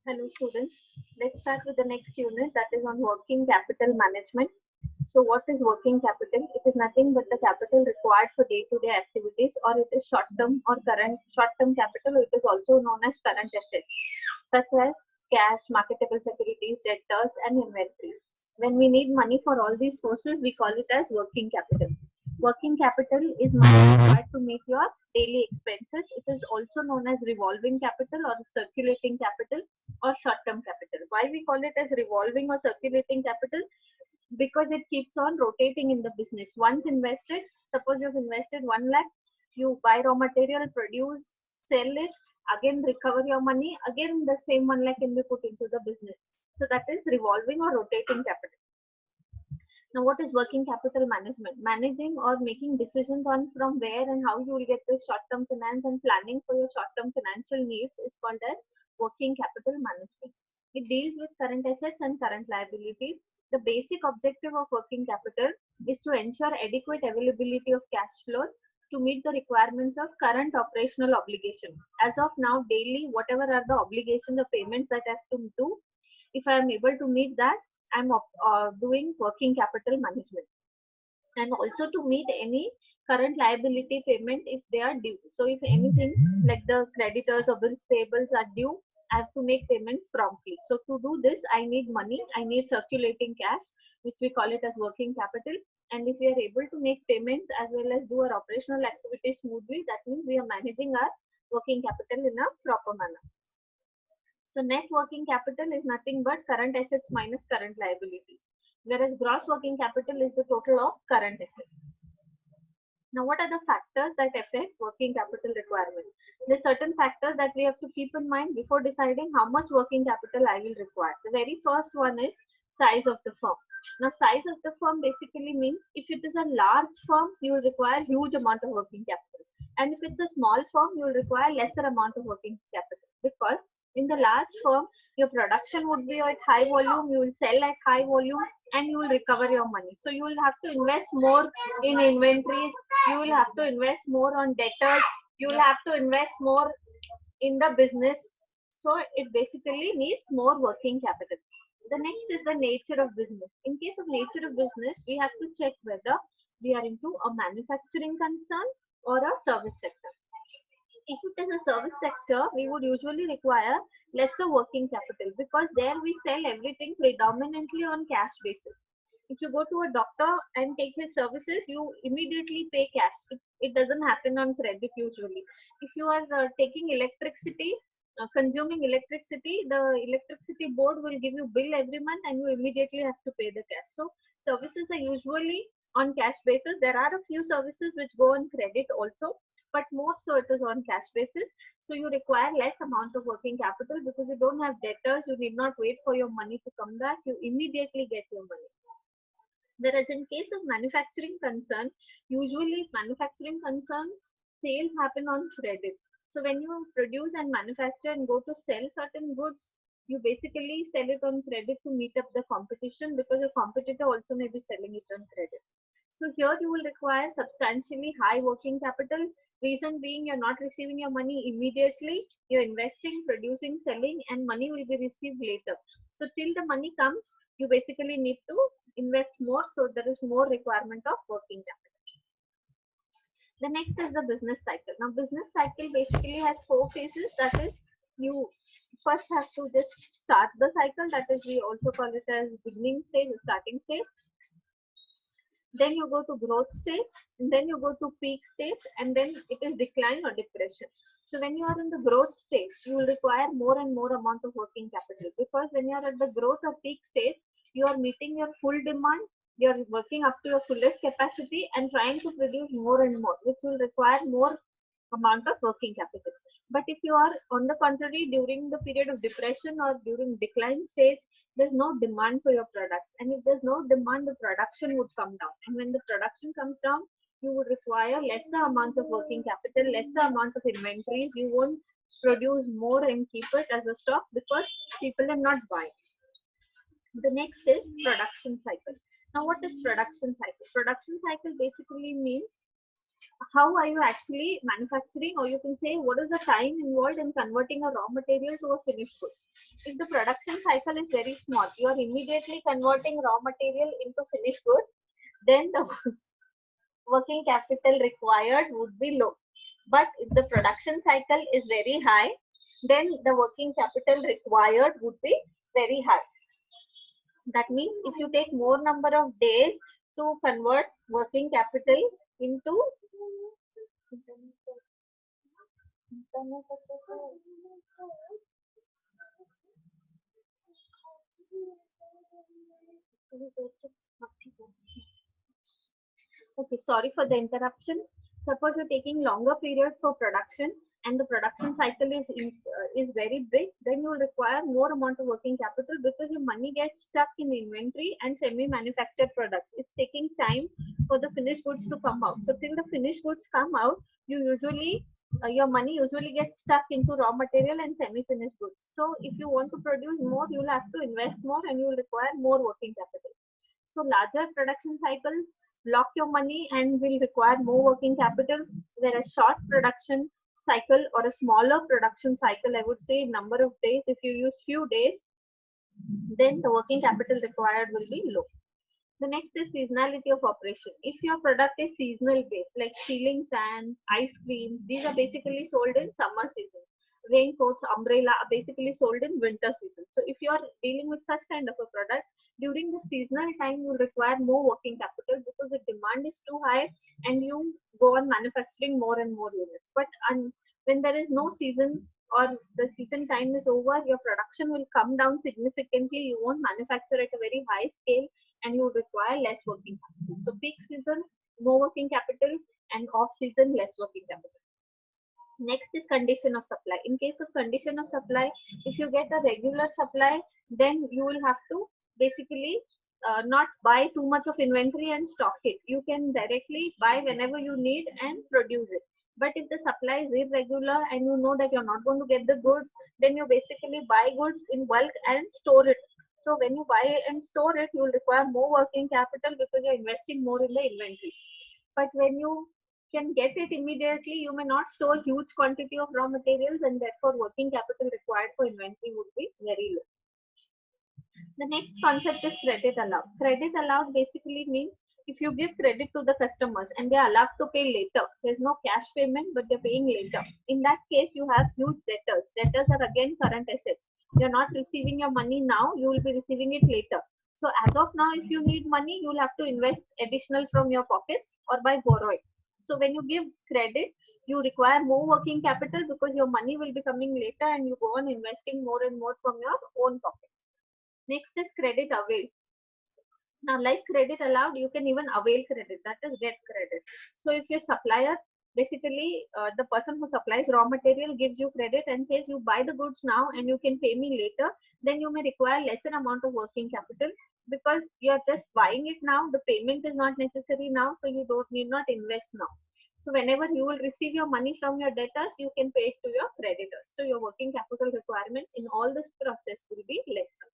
Hello students, let's start with the next unit, that is on working capital management. So what is working capital? It is nothing but the capital required for day-to-day activities, or it is short-term or current short-term capital, or it is also known as current assets such as cash, marketable securities, debtors and inventories. When we need money for all these sources, we call it as working capital. Working capital is money required to meet your daily expenses. It is also known as revolving capital or circulating capital or short-term capital. Why we call it as revolving or circulating capital? Because it keeps on rotating in the business. Once invested, suppose you've invested 1 lakh, you buy raw material, produce, sell it, again recover your money, again the same 1 lakh can be put into the business. So that is revolving or rotating capital. Now, what is working capital management? Managing or making decisions on from where and how you will get this short-term finance and planning for your short-term financial needs is called as working capital management. It deals with current assets and current liabilities. The basic objective of working capital is to ensure adequate availability of cash flows to meet the requirements of current operational obligation. As of now, daily, whatever are the obligations, the payments that I have to do, if I am able to meet that, I'm doing working capital management, and also to meet any current liability payment if they are due. So if anything like the creditors or bills payables are due, I have to make payments promptly. So to do this, I need money, I need circulating cash, which we call it as working capital. And if we are able to make payments as well as do our operational activities smoothly, that means we are managing our working capital in a proper manner. So net working capital is nothing but current assets minus current liabilities, whereas gross working capital is the total of current assets. Now, what are the factors that affect working capital requirement? There are certain factors that we have to keep in mind before deciding how much working capital I will require. The very first one is size of the firm. Now, size of the firm basically means if it is a large firm, you will require huge amount of working capital. And if it's a small firm, you will require lesser amount of working capital, because in the large firm, your production would be at high volume, you will sell at high volume, and you will recover your money. So you will have to invest more in inventories, you will have to invest more on debtors, you will have to invest more in the business. So it basically needs more working capital. The next is the nature of business. In case of nature of business, we have to check whether we are into a manufacturing concern or a service sector. If it is a service sector, we would usually require lesser working capital, because there we sell everything predominantly on cash basis. If you go to a doctor and take his services, you immediately pay cash. It doesn't happen on credit usually. If you are taking electricity, consuming electricity, the electricity board will give you bill every month and you immediately have to pay the cash. So services are usually on cash basis. There are a few services which go on credit also, but more so it is on cash basis. So you require less amount of working capital because you don't have debtors. You need not wait for your money to come back. You immediately get your money. Whereas in case of manufacturing concern, usually manufacturing concern, sales happen on credit. So when you produce and manufacture and go to sell certain goods, you basically sell it on credit to meet up the competition, because your competitor also may be selling it on credit. So here you will require substantially high working capital. Reason being, you're not receiving your money immediately. You're investing, producing, selling, and money will be received later. So till the money comes, you basically need to invest more. So there is more requirement of working capital. The next is the business cycle. Now, business cycle basically has 4 phases. That is, you first have to just start the cycle. That is, we also call it as beginning stage, starting stage. Then you go to growth stage, and then you go to peak stage, and then it is decline or depression. So when you are in the growth stage, you will require more and more amount of working capital, because when you are at the growth or peak stage, you are meeting your full demand, you are working up to your fullest capacity and trying to produce more and more, which will require more amount of working capital. But if you are on the contrary during the period of depression or during decline stage, there's no demand for your products, and if there's no demand, the production would come down, and when the production comes down, you would require lesser amount of working capital, lesser amount of inventories. You won't produce more and keep it as a stock because people are not buying. The next is production cycle. Now, what is production cycle? Production cycle basically means how are you actually manufacturing, or you can say what is the time involved in converting a raw material to a finished good. If the production cycle is very small, you are immediately converting raw material into finished good, then the working capital required would be low. But if the production cycle is very high, then the working capital required would be very high. That means if you take more number of days to convert working capital into okay, sorry for the interruption. Suppose you're taking longer period for production and the production cycle is very big, then you will require more amount of working capital because your money gets stuck in inventory and semi-manufactured products. It's taking time for the finished goods to come out. So till the finished goods come out, you usually your money usually gets stuck into raw material and semi-finished goods. So if you want to produce more, you'll have to invest more and you will require more working capital. So larger production cycles block your money and will require more working capital, whereas short production cycle or a smaller production cycle, I would say number of days, if you use few days, then the working capital required will be low. The next is seasonality of operation. If your product is seasonal based, like ceiling fans, ice creams, these are basically sold in summer season. Raincoats, umbrella are basically sold in winter season. So if you are dealing with such kind of a product, during the seasonal time, you require more working capital because the demand is too high and you go on manufacturing more and more units. But when there is no season or the season time is over, your production will come down significantly. You won't manufacture at a very high scale and you would require less working capital. So peak season, more working capital, and off season, less working capital. Next is condition of supply. In case of condition of supply, if you get a regular supply, then you will have to basically not buy too much of inventory and stock it. You can directly buy whenever you need and produce it. But if the supply is irregular and you know that you're not going to get the goods, then you basically buy goods in bulk and store it. So when you buy and store it, you will require more working capital because you're investing more in the inventory. But when you can get it immediately, you may not store huge quantity of raw materials and therefore working capital required for inventory would be very low. The next concept is credit allowed. Credit allowed basically means if you give credit to the customers and they are allowed to pay later, there's no cash payment, but they're paying later. In that case, you have huge debtors. Debtors are again current assets. You're not receiving your money now, you will be receiving it later. So as of now, if you need money, you'll have to invest additional from your pockets or by borrowing. So when you give credit, you require more working capital because your money will be coming later and you go on investing more and more from your own pockets. Next is credit avail. Now, like credit allowed, you can even avail credit, that is get credit. So if your supplier, basically the person who supplies raw material gives you credit and says you buy the goods now and you can pay me later, then you may require lesser amount of working capital because you're just buying it now. The payment is not necessary now, so you don't need not invest now. So whenever you will receive your money from your debtors, you can pay it to your creditors. So your working capital requirements in all this process will be lesser.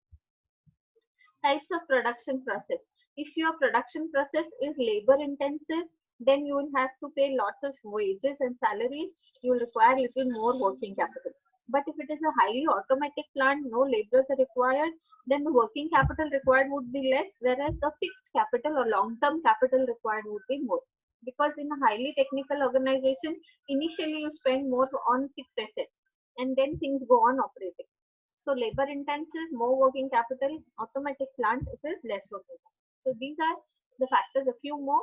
Types of production process. If your production process is labor intensive, then you will have to pay lots of wages and salaries. You will require little more working capital. But if it is a highly automatic plant, no laborers are required, then the working capital required would be less, whereas the fixed capital or long-term capital required would be more. Because in a highly technical organization, initially you spend more on fixed assets and then things go on operating. So labor intensive, more working capital, automatic plant, it is less working capital. So these are the factors, a few more.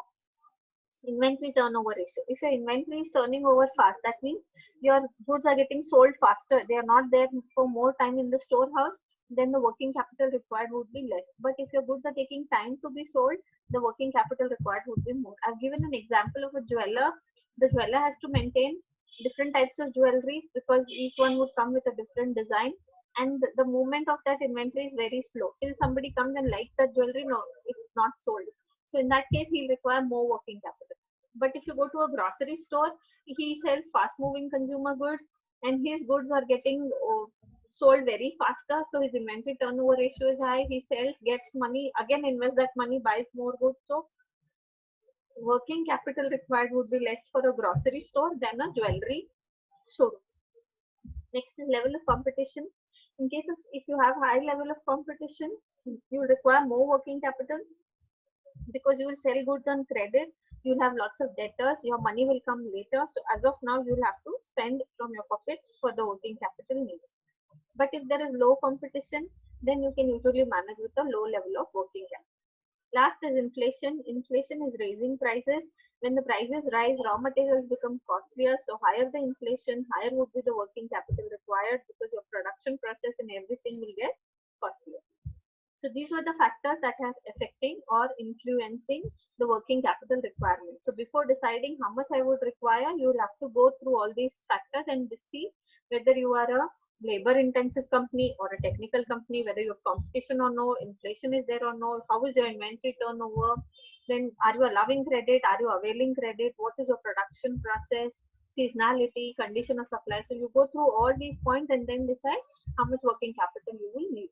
Inventory turnover ratio. If your inventory is turning over fast, that means your goods are getting sold faster. They are not there for more time in the storehouse, then the working capital required would be less. But if your goods are taking time to be sold, the working capital required would be more. I've given an example of a jeweler. The jeweler has to maintain different types of jewelries because each one would come with a different design, and the movement of that inventory is very slow. Till somebody comes and likes that jewelry, no, it's not sold. So in that case, he'll require more working capital. But if you go to a grocery store, he sells fast moving consumer goods and his goods are getting sold very faster. So his inventory turnover ratio is high. He sells, gets money, again invests that money, buys more goods. So working capital required would be less for a grocery store than a jewelry showroom. Next is level of competition. In case of if you have high level of competition, you require more working capital because you will sell goods on credit. You'll have lots of debtors. Your money will come later. So as of now, you'll have to spend from your pockets for the working capital needs. But if there is low competition, then you can usually manage with a low level of working capital. Last is inflation. Inflation is raising prices. When the prices rise, raw materials become costlier. So higher the inflation, higher would be the working capital required because your production process and everything will get costlier. So these were the factors that are affecting or influencing the working capital requirement. So before deciding how much I would require, you will have to go through all these factors and see whether you are a labor intensive company or a technical company, whether you have competition or no, inflation is there or no, how is your inventory turnover, then are you allowing credit, are you availing credit, what is your production process, seasonality, condition of supply. So you go through all these points and then decide how much working capital you will need.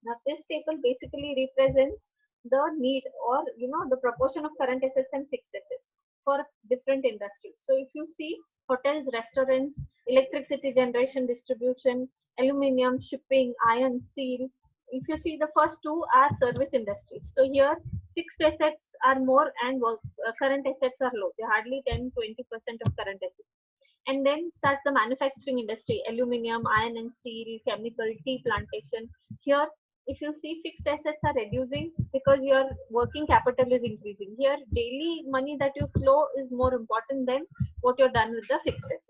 Now this table basically represents the need or the proportion of current assets and fixed assets for different industries. So if you see hotels, restaurants, electricity generation, distribution, aluminium, shipping, iron, steel. If you see the first two are service industries. So here fixed assets are more and current assets are low. They're hardly 10-20% of current assets. And then starts the manufacturing industry, aluminium, iron and steel, chemical, tea plantation. Here if you see fixed assets are reducing because your working capital is increasing. Here daily money that you flow is more important than what you're done with the fixed assets.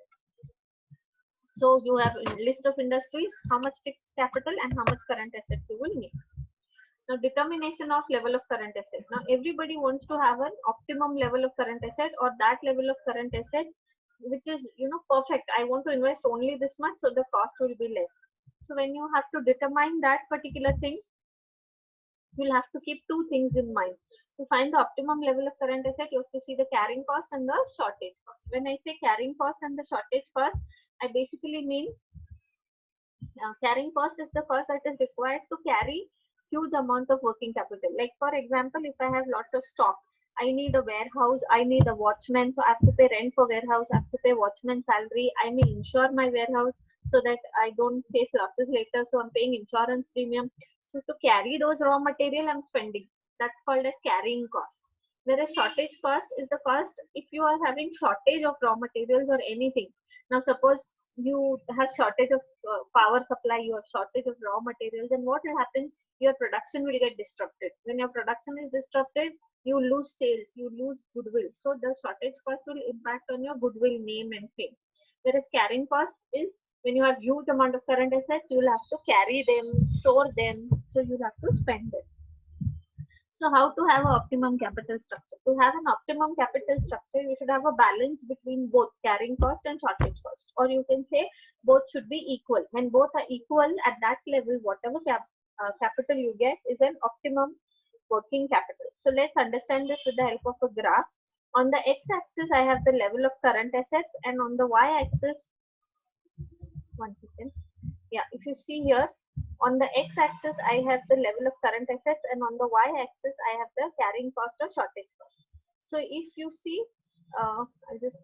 So you have a list of industries, how much fixed capital and how much current assets you will need. Now determination of level of current asset. Now everybody wants to have an optimum level of current asset or that level of current assets which is perfect. I want to invest only this much so the cost will be less. So when you have to determine that particular thing, you'll have to keep two things in mind. To find the optimum level of current asset, you have to see the carrying cost and the shortage cost. When I say carrying cost and the shortage cost, I basically mean carrying cost is the cost that is required to carry huge amount of working capital. Like for example, if I have lots of stock, I need a warehouse, I need a watchman, so I have to pay rent for warehouse, I have to pay watchman salary, I may insure my warehouse so that I don't face losses later, so I'm paying insurance premium. So to carry those raw material, I'm spending. That's called as carrying cost. Whereas shortage cost is the cost if you are having shortage of raw materials or anything. Now suppose you have shortage of power supply, you have shortage of raw materials, then what will happen? Your production will get disrupted. When your production is disrupted, you lose sales, you lose goodwill. So the shortage cost will impact on your goodwill, name and fame. Whereas carrying cost is when you have huge amount of current assets, you will have to carry them, store them, so you have to spend it. So how to have an optimum capital structure? To have an optimum capital structure, you should have a balance between both carrying cost and shortage cost. Or you can say both should be equal. When both are equal at that level, whatever capital you get is an optimum working capital. So let's understand this with the help of a graph. On the x-axis, I have the level of current assets, and on the y-axis, one second. Yeah, if you see here, on the x-axis, I have the level of current assets, and on the y-axis, I have the carrying cost or shortage cost. So if you see, I'll just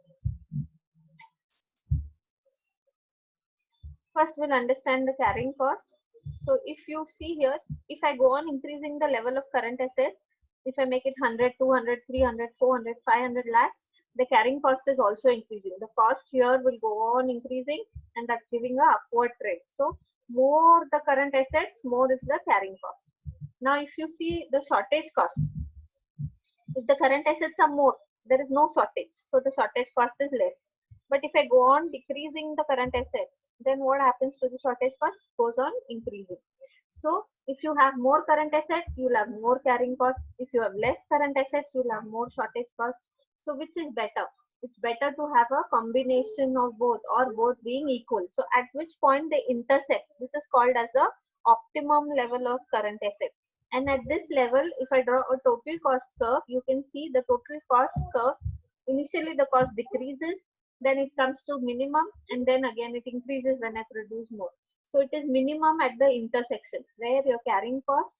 first we'll understand the carrying cost. So if you see here, if I go on increasing the level of current assets, if I make it 100, 200, 300, 400, 500 lakhs, the carrying cost is also increasing. The cost here will go on increasing and that's giving a upward trend. So more the current assets, more is the carrying cost. Now if you see the shortage cost, if the current assets are more, there is no shortage. So the shortage cost is less. But if I go on decreasing the current assets, then what happens to the shortage cost? Goes on increasing. So if you have more current assets, you'll have more carrying cost. If you have less current assets, you'll have more shortage cost. So which is better? It's better to have a combination of both or both being equal. So at which point they intersect. This is called as the optimum level of current asset. And at this level, if I draw a total cost curve, you can see the total cost curve. Initially, the cost decreases, then it comes to minimum, and then again it increases when I produce more. So it is minimum at the intersection where your carrying cost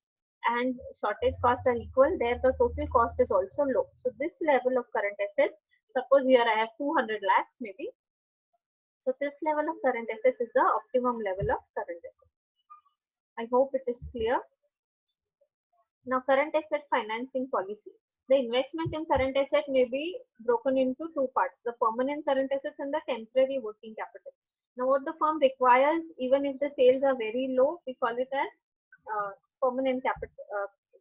and shortage cost are equal, there the total cost is also low. So this level of current asset, suppose here I have 200 lakhs maybe. So this level of current assets is the optimum level of current asset. I hope it is clear. Now current asset financing policy. The investment in current asset may be broken into two parts, the permanent current assets and the temporary working capital. Now what the firm requires, even if the sales are very low, we call it as permanent capital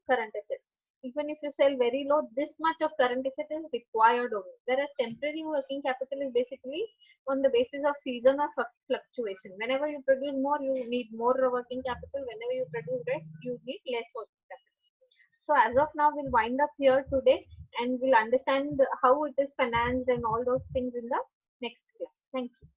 current assets. Even if you sell very low, this much of current asset is required only. Whereas temporary working capital is basically on the basis of season or fluctuation. Whenever you produce more, you need more working capital. Whenever you produce less, you need less working capital. So as of now, we'll wind up here today and we'll understand how it is financed and all those things in the next class. Thank you.